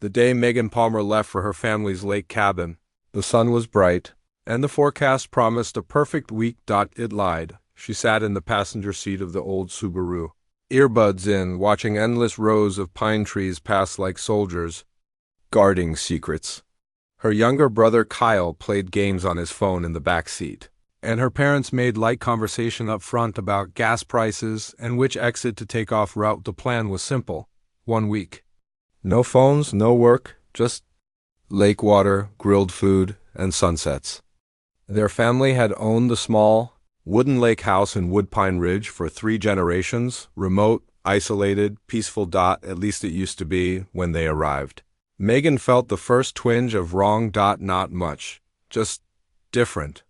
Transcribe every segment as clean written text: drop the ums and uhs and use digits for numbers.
The day Megan Palmer left for her family's lake cabin, the sun was bright, and the forecast promised a perfect week. It lied. She sat in the passenger seat of the old Subaru, earbuds in, watching endless rows of pine trees pass like soldiers, guarding secrets. Her younger brother Kyle played games on his phone in the back seat, and her parents made light conversation up front about gas prices and which exit to take off route. The plan was simple: 1 week. No phones, no work, just lake water, grilled food, and sunsets. Their family had owned the small, wooden lake house in Woodpine Ridge for 3 generations, remote, isolated, peaceful. At least it used to be when they arrived. Megan felt the first twinge of wrong. Not much, just different.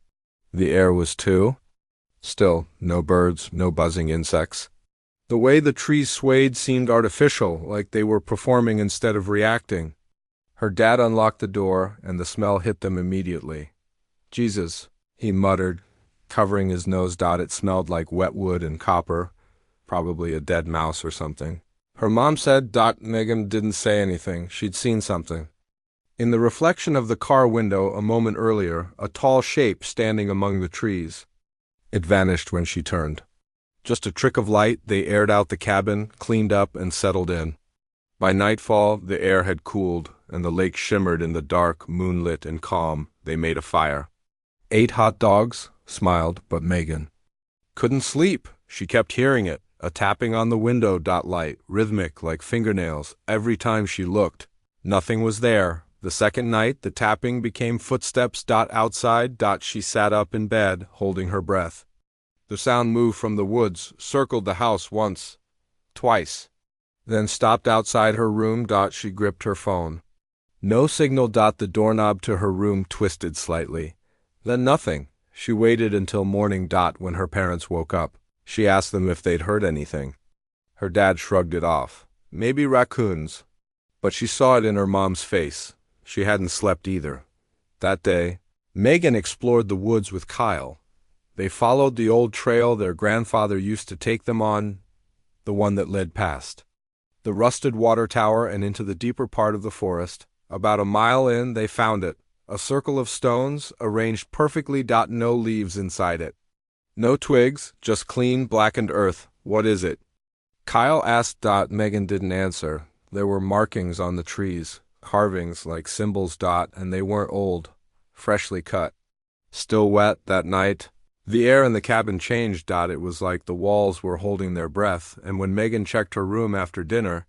The air was too still, no birds, no buzzing insects. The way the trees swayed seemed artificial, like they were performing instead of reacting. Her dad unlocked the door, and the smell hit them immediately. "Jesus," he muttered, covering his nose. It smelled like wet wood and copper, probably a dead mouse or something. Her mom said. Megan didn't say anything. She'd seen something. In the reflection of the car window a moment earlier, a tall shape standing among the trees. It vanished when she turned. Just a trick of light. They aired out the cabin, cleaned up, and settled in. By nightfall, the air had cooled, and the lake shimmered in the dark, moonlit and calm. They made a fire. "Ate hot dogs," smiled, but Megan couldn't sleep. She kept hearing it, a tapping on the window. Light, rhythmic like fingernails. Every time she looked, nothing was there. The second night, the tapping became footsteps. Outside. She sat up in bed, holding her breath. The sound moved from the woods, circled the house once, twice, then stopped outside her room. She gripped her phone. No signal. The doorknob to her room twisted slightly. Then nothing. She waited until morning. When her parents woke up, she asked them if they'd heard anything. Her dad shrugged it off. Maybe raccoons. But she saw it in her mom's face. She hadn't slept either. That day, Megan explored the woods with Kyle. They followed the old trail their grandfather used to take them on, the one that led past the rusted water tower and into the deeper part of the forest. About a mile in, they found it. A circle of stones, arranged perfectly. No leaves inside it. No twigs, just clean, blackened earth. "What is it?" Kyle asked. Megan didn't answer. There were markings on the trees, carvings like symbols. And they weren't old, freshly cut. Still wet that night. The air in the cabin changed. It was like the walls were holding their breath, and when Megan checked her room after dinner,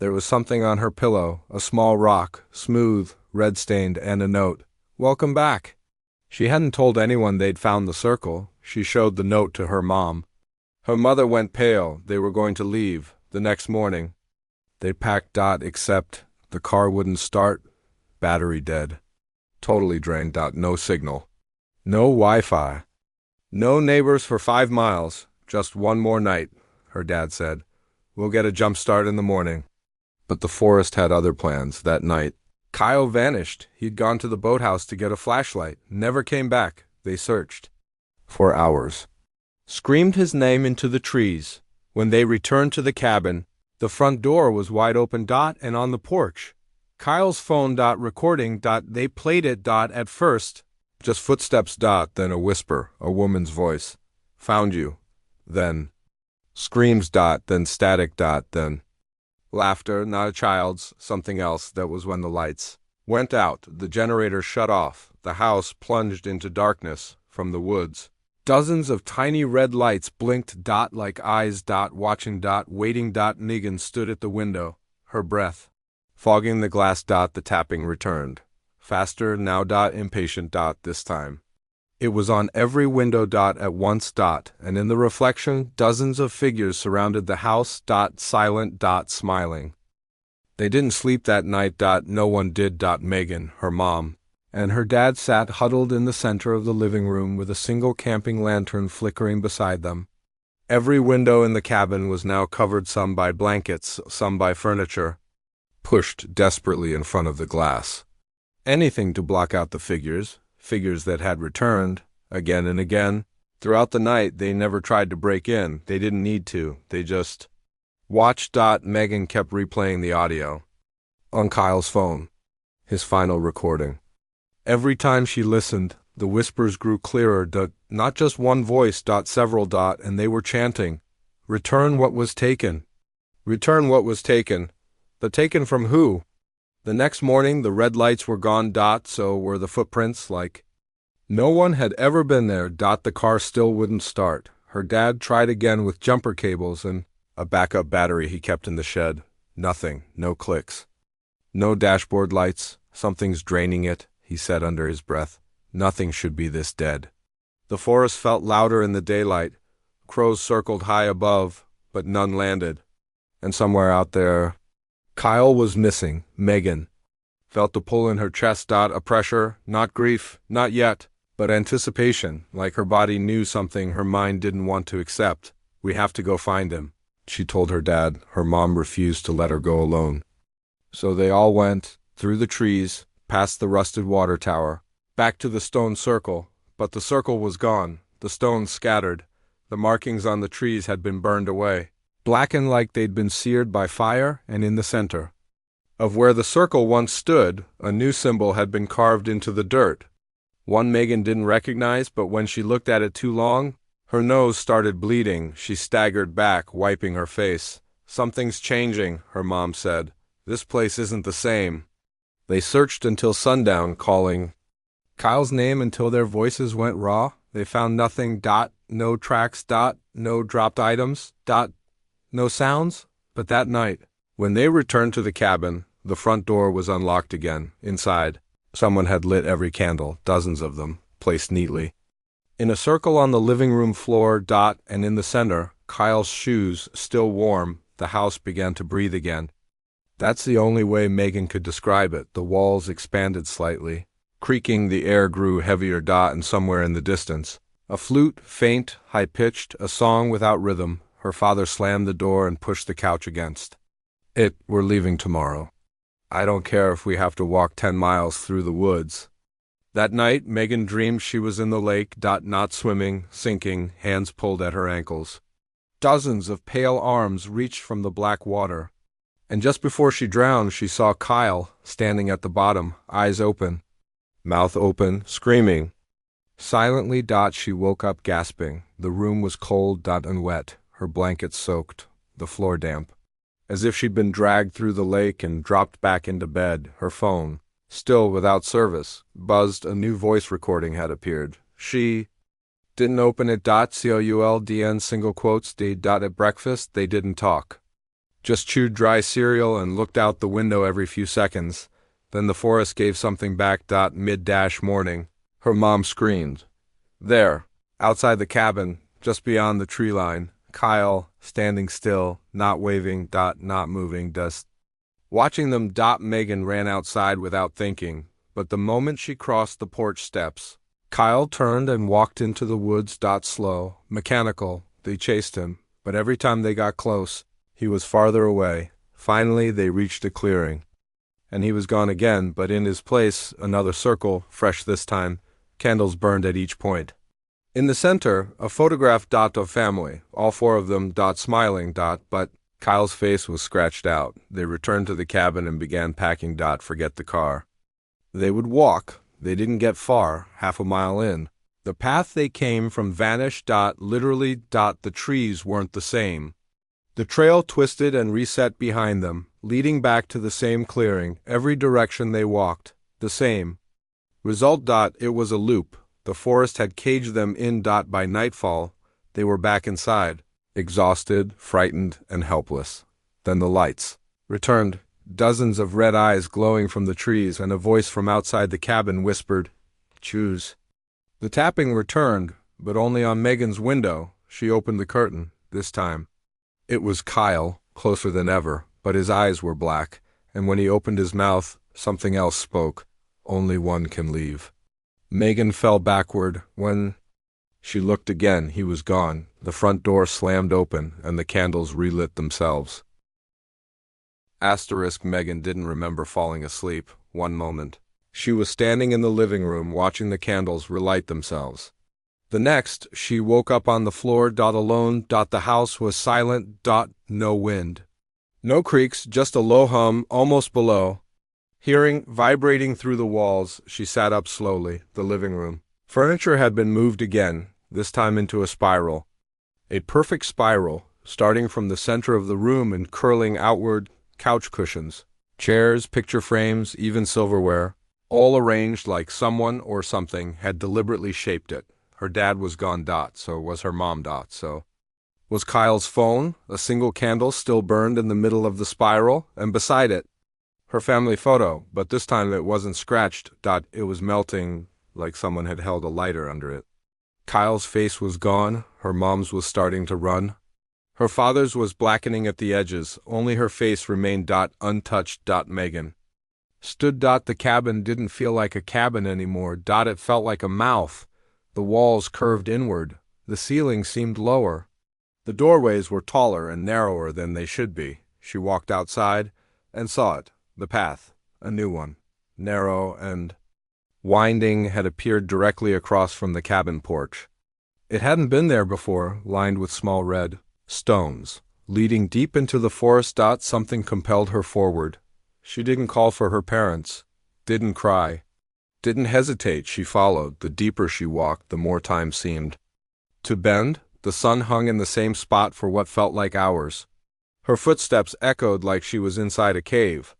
there was something on her pillow, a small rock, smooth, red-stained, and a note. "Welcome back." She hadn't told anyone they'd found the circle. She showed the note to her mom. Her mother went pale. They were going to leave. The next morning, they packed. Except the car wouldn't start. Battery dead. Totally drained. No signal. No Wi-Fi. No neighbors for 5 miles. "Just one more night," her dad said. "We'll get a jump start in the morning." But the forest had other plans. That night, Kyle vanished. He'd gone to the boathouse to get a flashlight. Never came back. They searched for hours. Screamed his name into the trees. When they returned to the cabin, the front door was wide open. And on the porch, Kyle's phone. Recording. They played it. At first, just footsteps. Then a whisper, a woman's voice. "Found you." Then screams. Then static. Then laughter, not a child's, something else. That was when the lights went out. The generator shut off. The house plunged into darkness from the woods. Dozens of tiny red lights blinked. Like eyes. Watching. Waiting. Megan stood at the window, her breath fogging the glass. The tapping returned. Faster now. Impatient. This time. It was on every window. At once. And in the reflection, dozens of figures surrounded the house. Silent. Smiling. They didn't sleep that night. No one did. Megan, her mom, and her dad sat huddled in the center of the living room with a single camping lantern flickering beside them. Every window in the cabin was now covered, some by blankets, some by furniture, pushed desperately in front of the glass. Anything to block out the figures that had returned, again and again. Throughout the night, they never tried to break in. They didn't need to. They just watched. Megan kept replaying the audio. On Kyle's phone. His final recording. Every time she listened, the whispers grew clearer, not just one voice, several, and they were chanting, "Return what was taken. Return what was taken. But taken from who?" The next morning, the red lights were gone, so were the footprints, like no one had ever been there, the car still wouldn't start. Her dad tried again with jumper cables and a backup battery he kept in the shed. Nothing, no clicks. No dashboard lights. Something's draining it, he said under his breath. Nothing should be this dead. The forest felt louder in the daylight. Crows circled high above, but none landed. And somewhere out there, Kyle was missing. Megan felt the pull in her chest, a pressure, not grief, not yet, but anticipation, like her body knew something her mind didn't want to accept. "We have to go find him," she told her dad. Her mom refused to let her go alone. So they all went, through the trees, past the rusted water tower, back to the stone circle, but the circle was gone, the stones scattered, the markings on the trees had been burned away, blackened like they'd been seared by fire, and in the center of where the circle once stood, a new symbol had been carved into the dirt. One Megan didn't recognize, but when she looked at it too long, her nose started bleeding. She staggered back, wiping her face. "Something's changing," her mom said. "This place isn't the same." They searched until sundown, calling Kyle's name until their voices went raw. They found nothing, no tracks, no dropped items, no sounds. But that night, when they returned to the cabin, the front door was unlocked again. Inside, someone had lit every candle, dozens of them, placed neatly in a circle on the living room floor, and in the center, Kyle's shoes still warm. The house began to breathe again. That's the only way Megan could describe it. The walls expanded slightly. Creaking, the air grew heavier, and somewhere in the distance, a flute, faint, high-pitched, a song without rhythm. Her father slammed the door and pushed the couch against it. "We're leaving tomorrow. I don't care if we have to walk 10 miles through the woods." That night, Megan dreamed she was in the lake, not swimming, sinking, hands pulled at her ankles. Dozens of pale arms reached from the black water. And just before she drowned, she saw Kyle standing at the bottom, eyes open, mouth open, screaming. Silently, she woke up gasping. The room was cold, and wet, her blankets soaked, the floor damp. As if she'd been dragged through the lake and dropped back into bed. Her phone, still without service, buzzed. A new voice recording had appeared. She didn't open it. COULDN single quotes. At breakfast, they didn't talk. Just chewed dry cereal and looked out the window every few seconds. Then the forest gave something back. Mid-morning. Her mom screamed. There, outside the cabin, just beyond the tree line, Kyle, standing still, not waving, not moving, watching them. Megan ran outside without thinking, but the moment she crossed the porch steps, Kyle turned and walked into the woods. Slow, mechanical. They chased him, but every time they got close, he was farther away. Finally, they reached a clearing, and he was gone again, but in his place, another circle, fresh this time, candles burned at each point. In the center, a photograph. Of family, all 4 of them. Smiling. But Kyle's face was scratched out. They returned to the cabin and began packing. Forget the car. They would walk. They didn't get far, half a mile in. The path they came from vanished. Literally. The trees weren't the same. The trail twisted and reset behind them, leading back to the same clearing. Every direction they walked, the same. Result. It was a loop. The forest had caged them in. By nightfall, they were back inside, exhausted, frightened, and helpless. Then the lights returned, dozens of red eyes glowing from the trees, and a voice from outside the cabin whispered, "Choose." The tapping returned, but only on Megan's window. She opened the curtain, this time. It was Kyle, closer than ever, but his eyes were black, and when he opened his mouth, something else spoke. "Only one can leave." Megan fell backward. When she looked again, he was gone. The front door slammed open, and the candles relit themselves. Megan didn't remember falling asleep, one moment. She was standing in the living room, watching the candles relight themselves. The next, she woke up on the floor. Alone. The house was silent. No wind. No creaks, just a low hum, almost below. Hearing, vibrating through the walls, she sat up slowly, the living room. Furniture had been moved again, this time into a spiral. A perfect spiral, starting from the center of the room and curling outward, couch cushions, chairs, picture frames, even silverware, all arranged like someone or something had deliberately shaped it. Her dad was gone. So was her mom. So was Kyle's phone, a single candle still burned in the middle of the spiral, and beside it, her family photo, but this time it wasn't scratched. It was melting like someone had held a lighter under it. Kyle's face was gone, her mom's was starting to run. Her father's was blackening at the edges, only her face remained. Untouched. Megan stood. The cabin didn't feel like a cabin anymore. It felt like a mouth. The walls curved inward. The ceiling seemed lower. The doorways were taller and narrower than they should be. She walked outside and saw it. The path, a new one, narrow and winding, had appeared directly across from the cabin porch. It hadn't been there before, lined with small red stones, leading deep into the forest. Something compelled her forward. She didn't call for her parents, didn't cry, didn't hesitate. She followed. The deeper she walked, the more time seemed to bend. The sun hung in the same spot for what felt like hours. Her footsteps echoed like she was inside a cave.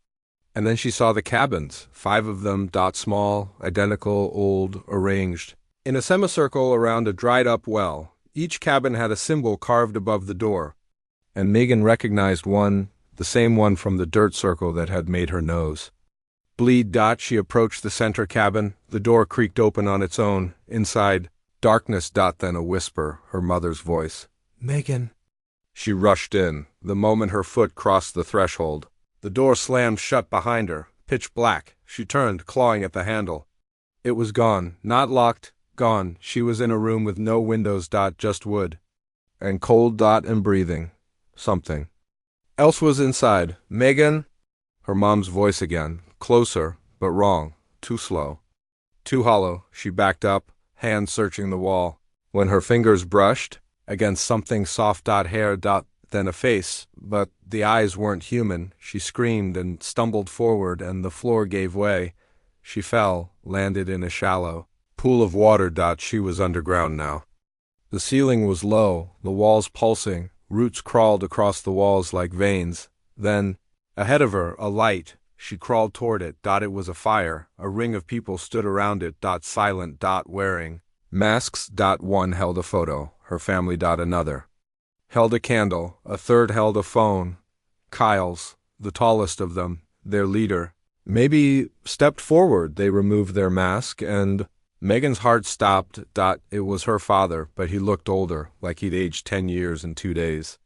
And then she saw the cabins, 5 of them. Small, identical, old, arranged in a semicircle around a dried-up well. Each cabin had a symbol carved above the door. And Megan recognized one, the same one from the dirt circle that had made her nose bleed. She approached the center cabin. The door creaked open on its own. Inside, darkness. Then a whisper, her mother's voice. "Megan." She rushed in, the moment her foot crossed the threshold. The door slammed shut behind her, pitch black. She turned, clawing at the handle. It was gone, not locked, gone. She was in a room with no windows. Just wood. And cold. And breathing. Something else was inside. "Megan." Her mom's voice again, closer, but wrong, too slow, too hollow. She backed up, hands searching the wall. When her fingers brushed against something soft. Hair. Then a face, but the eyes weren't human. She screamed and stumbled forward, and the floor gave way. She fell, landed in a shallow pool of water. She was underground now. The ceiling was low, the walls pulsing. Roots crawled across the walls like veins. Then, ahead of her, a light. She crawled toward it. It was a fire. A ring of people stood around it. Silent. Wearing masks. One held a photo. Her family. Another held a candle. A third held a phone. Kyle's, the tallest of them, their leader, maybe stepped forward. They removed their mask, and Megan's heart stopped. It was her father, but he looked older, like he'd aged 10 years in 2 days.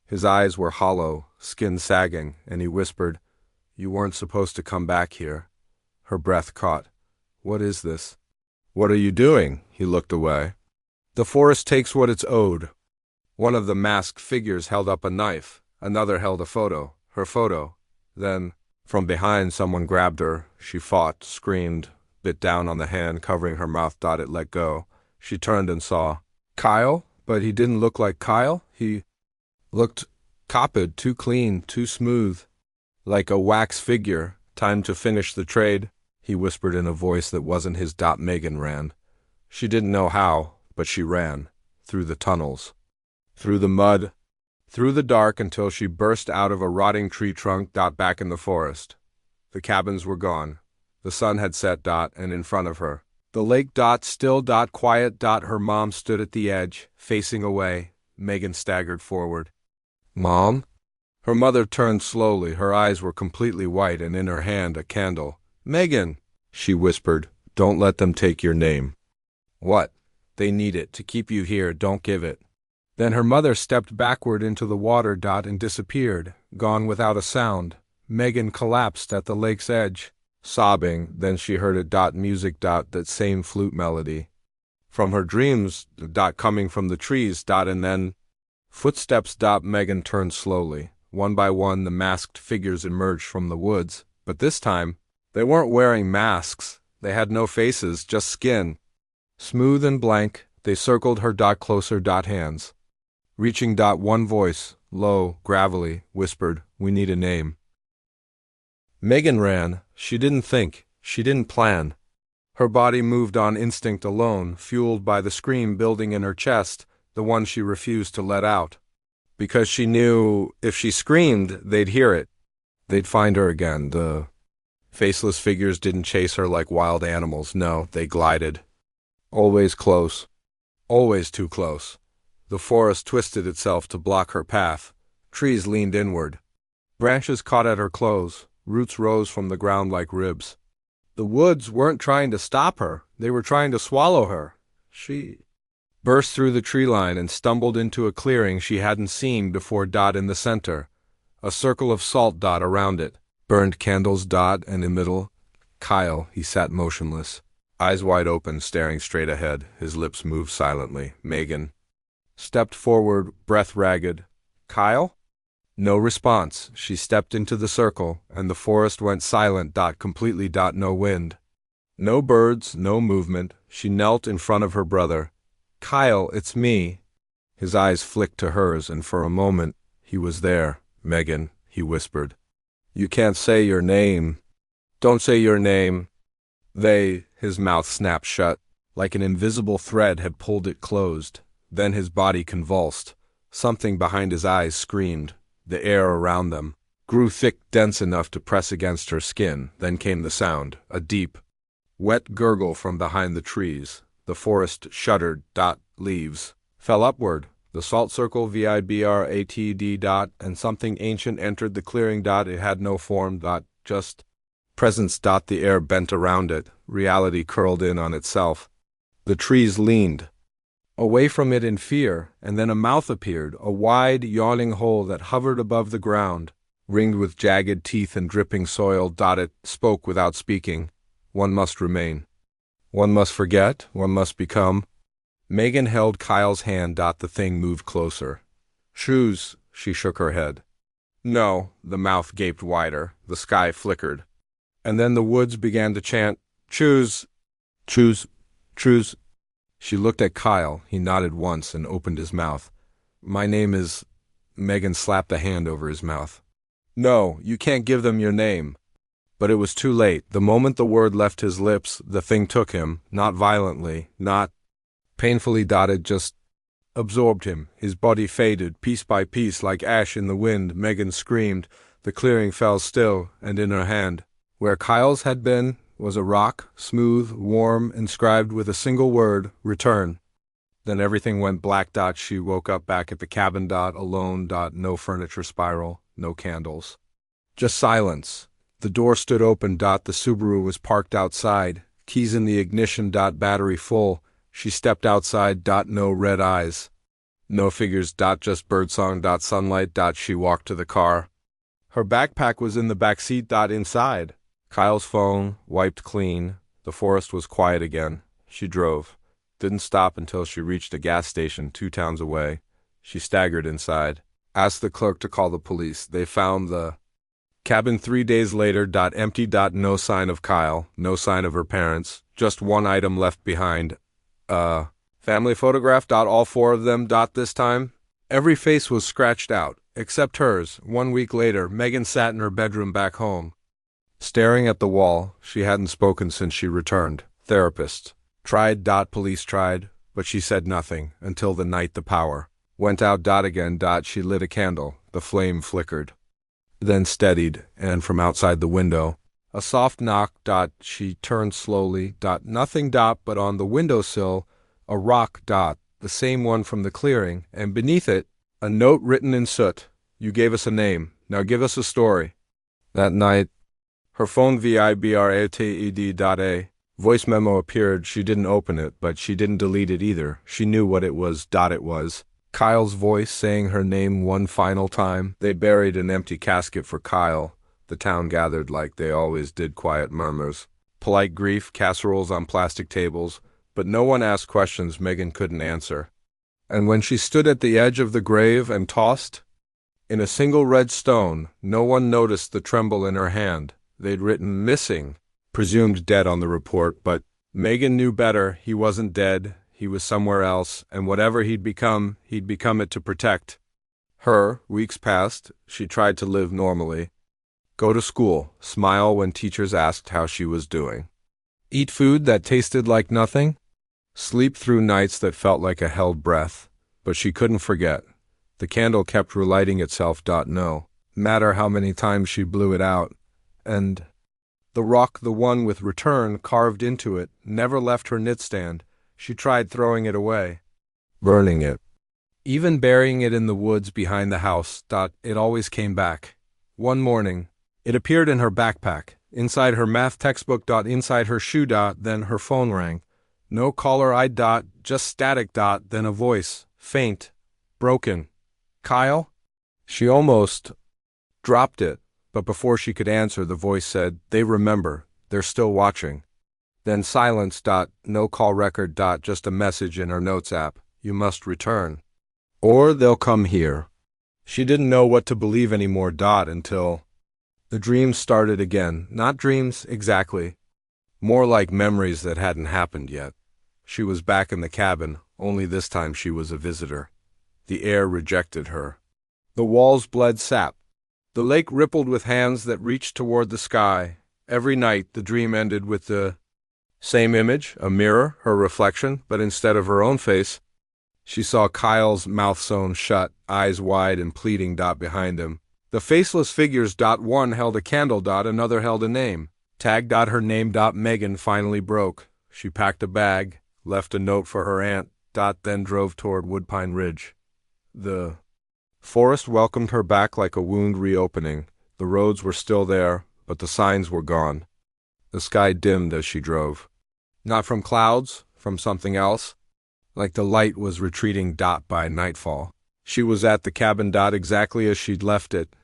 His eyes were hollow, skin sagging, and he whispered, "You weren't supposed to come back here." Her breath caught. "What is this?" "What are you doing?" He looked away. "The forest takes what it's owed." One of the masked figures held up a knife. Another held a photo, her photo. Then, from behind, someone grabbed her. She fought, screamed, bit down on the hand covering her mouth. It let go. She turned and saw Kyle, but he didn't look like Kyle. He looked copied, too clean, too smooth, like a wax figure. "Time to finish the trade," he whispered in a voice that wasn't his. Megan ran. She didn't know how, but she ran. Through the tunnels, through the mud, through the dark, until she burst out of a rotting tree trunk. Back in the forest. The cabins were gone. The sun had set. And in front of her, the lake. Still. Quiet. Her mom stood at the edge, facing away. Megan staggered forward. "Mom?" Her mother turned slowly. Her eyes were completely white, and in her hand a candle. "Megan," she whispered, "don't let them take your name." "What?" "They need it to keep you here. Don't give it." Then her mother stepped backward into the water. And disappeared, gone without a sound. Megan collapsed at the lake's edge, sobbing. Then she heard it. Music. That same flute melody from her dreams. Coming from the trees. And then footsteps. Megan turned slowly. One by one, the masked figures emerged from the woods. But this time, they weren't wearing masks. They had no faces, just skin. Smooth and blank, they circled her. Closer. Hands Reaching. One voice, low, gravelly, whispered, "We need a name." Megan ran. She didn't think. She didn't plan. Her body moved on instinct alone, fueled by the scream building in her chest, the one she refused to let out. Because she knew if she screamed, they'd hear it. They'd find her again. The faceless figures didn't chase her like wild animals. No, they glided. Always close. Always too close. The forest twisted itself to block her path. Trees leaned inward. Branches caught at her clothes. Roots rose from the ground like ribs. The woods weren't trying to stop her. They were trying to swallow her. She burst through the tree line and stumbled into a clearing she hadn't seen before. In the center, a circle of salt. Around it, burned candles. And in the middle, Kyle. He sat motionless, eyes wide open, staring straight ahead. His lips moved silently. Megan stepped forward, breath ragged. "Kyle?" No response. She stepped into the circle, and the forest went silent. Completely. No wind. No birds, no movement. She knelt in front of her brother. "Kyle, it's me." His eyes flicked to hers, and for a moment, he was there. "Megan," he whispered. "You can't say your name. Don't say your name." His mouth snapped shut, like an invisible thread had pulled it closed. Then his body convulsed. Something behind his eyes screamed. The air around them grew thick, dense enough to press against her skin. Then came the sound, a deep, wet gurgle from behind the trees. The forest shuddered. Leaves fell upward. The salt circle vibratd. And something ancient entered the clearing. It had no form. Just presence. The air bent around it. Reality curled in on itself. The trees leaned away from it in fear, and then a mouth appeared, a wide, yawning hole that hovered above the ground, ringed with jagged teeth and dripping soil. It spoke without speaking. One must remain. One must forget. One must become. Megan held Kyle's hand. The thing moved closer. "Choose." She shook her head. "No." The mouth gaped wider. The sky flickered. And then the woods began to chant, "Choose. Choose. Choose." She looked at Kyle. He nodded once and opened his mouth. "My name is—" Megan slapped a hand over his mouth. "No, you can't give them your name." But it was too late. The moment the word left his lips, the thing took him, not violently, not painfully. It just absorbed him. His body faded, piece by piece, like ash in the wind. Megan screamed. The clearing fell still, and in her hand, where Kyle's had been, was a rock, smooth, warm, inscribed with a single word, "Return." Then everything went black. She woke up back at the cabin. Alone. No furniture spiral, no candles. Just silence. The door stood open. The Subaru was parked outside, keys in the ignition. Battery full. She stepped outside. No red eyes. No figures. Just birdsong. Sunlight. She walked to the car. Her backpack was in the back seat. Inside, Kyle's phone, wiped clean. The forest was quiet again. She drove. Didn't stop until she reached a gas station 2 towns away. She staggered inside. Asked the clerk to call the police. They found the cabin 3 days later. Empty. No sign of Kyle. No sign of her parents. Just one item left behind. Family photograph. All 4 of them. This time, every face was scratched out, except hers. 1 week later, Megan sat in her bedroom back home, staring at the wall. She hadn't spoken since she returned. Therapist tried. Police tried, but she said nothing until the night the power went out. Again. She lit a candle. The flame flickered, then steadied, and from outside the window, a soft knock. She turned slowly. Nothing. But on the windowsill, a rock. The same one from the clearing, and beneath it, a note written in soot. "You gave us a name. Now give us a story." That night, her phone vibratd. Voice memo appeared. She didn't open it, but she didn't delete it either. She knew what it was. It was Kyle's voice saying her name one final time. They buried an empty casket for Kyle. The town gathered like they always did. Quiet murmurs, polite grief, casseroles on plastic tables, but no one asked questions Megan couldn't answer. And when she stood at the edge of the grave and tossed in a single red stone, no one noticed the tremble in her hand. They'd written "missing," presumed dead on the report, but Megan knew better. He wasn't dead. He was somewhere else, and whatever he'd become it to protect her. Weeks passed. She tried to live normally. Go to school, smile when teachers asked how she was doing. Eat food that tasted like nothing. Sleep through nights that felt like a held breath. But she couldn't forget. The candle kept relighting itself. No matter how many times she blew it out. And the rock, the one with return carved into it, never left her knitstand. She tried throwing it away, burning it, even burying it in the woods behind the house. It always came back. One morning, it appeared in her backpack, inside her math textbook. Inside her shoe. Then her phone rang. No caller ID. Just static. Then a voice, faint, broken. Kyle? She almost dropped it, but before she could answer, the voice said, they remember, they're still watching. Then silence. No call record. Just a message in her notes app. You must return, or they'll come here. She didn't know what to believe anymore. Until the dreams started again. Not dreams exactly, more like memories that hadn't happened yet. She was back in the cabin, only this time she was a visitor. The air rejected her. The walls bled sap. The lake rippled with hands that reached toward the sky. Every night the dream ended with the same image, a mirror, her reflection, but instead of her own face, she saw Kyle's mouth sewn shut, eyes wide and pleading. Behind him, the faceless figures. One held a candle. Another held a name. Tagged. Her name. Megan finally broke. She packed a bag, left a note for her aunt. Then drove toward Woodpine Ridge. The forest welcomed her back like a wound reopening. The roads were still there, but the signs were gone. The sky dimmed as she drove. Not from clouds, from something else. Like the light was retreating. By nightfall, she was at the cabin. Exactly as she'd left it.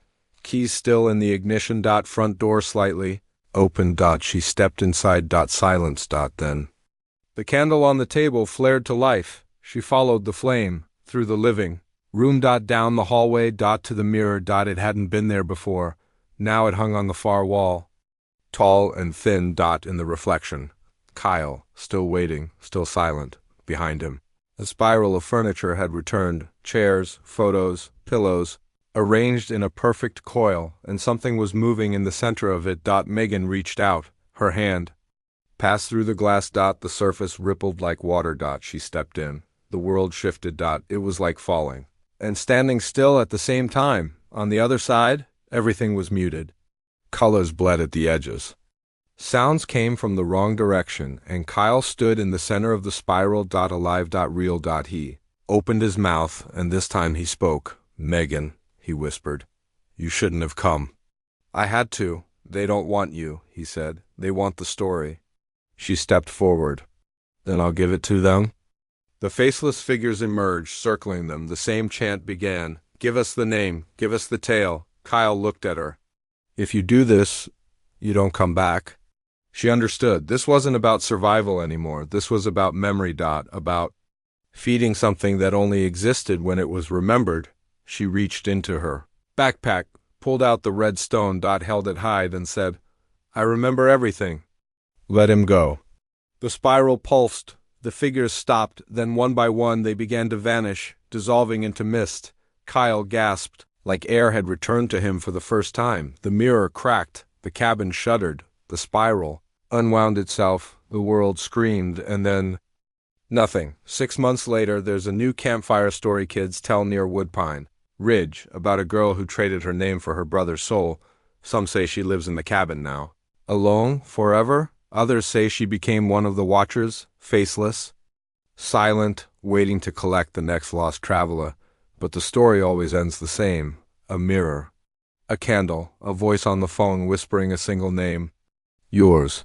Keys still in the ignition. Front door slightly open. She stepped inside. Silence. Then the candle on the table flared to life. She followed the flame through the living room. Down the hallway. To the mirror. It hadn't been there before. Now it hung on the far wall, tall and thin. In the reflection, Kyle, still waiting, still silent, behind him. A spiral of furniture had returned, chairs, photos, pillows, arranged in a perfect coil, and something was moving in the center of it. Megan reached out, her hand passed through the glass. The surface rippled like water. She stepped in. The world shifted. It was like falling and standing still at the same time. On the other side, everything was muted. Colors bled at the edges. Sounds came from the wrong direction, and Kyle stood in the center of the spiral. Alive. Real. He opened his mouth, and this time he spoke. Megan, he whispered, you shouldn't have come. I had to. They don't want you, he said. They want the story. She stepped forward. Then I'll give it to them. The faceless figures emerged, circling them. The same chant began. Give us the name. Give us the tale. Kyle looked at her. If you do this, you don't come back. She understood. This wasn't about survival anymore. This was about memory. About feeding something that only existed when it was remembered. She reached into her backpack, pulled out the red stone. Held it high, then said, I remember everything. Let him go. The spiral pulsed. The figures stopped. Then one by one they began to vanish, dissolving into mist. Kyle gasped, like air had returned to him for the first time. The mirror cracked. The cabin shuddered. The spiral unwound itself. The world screamed, and then nothing. 6 months later, there's a new campfire story kids tell near Woodpine Ridge about a girl who traded her name for her brother's soul. Some say she lives in the cabin now. Alone, forever? Others say she became one of the watchers, faceless, silent, waiting to collect the next lost traveler. But the story always ends the same. A mirror, a candle, a voice on the phone whispering a single name. Yours.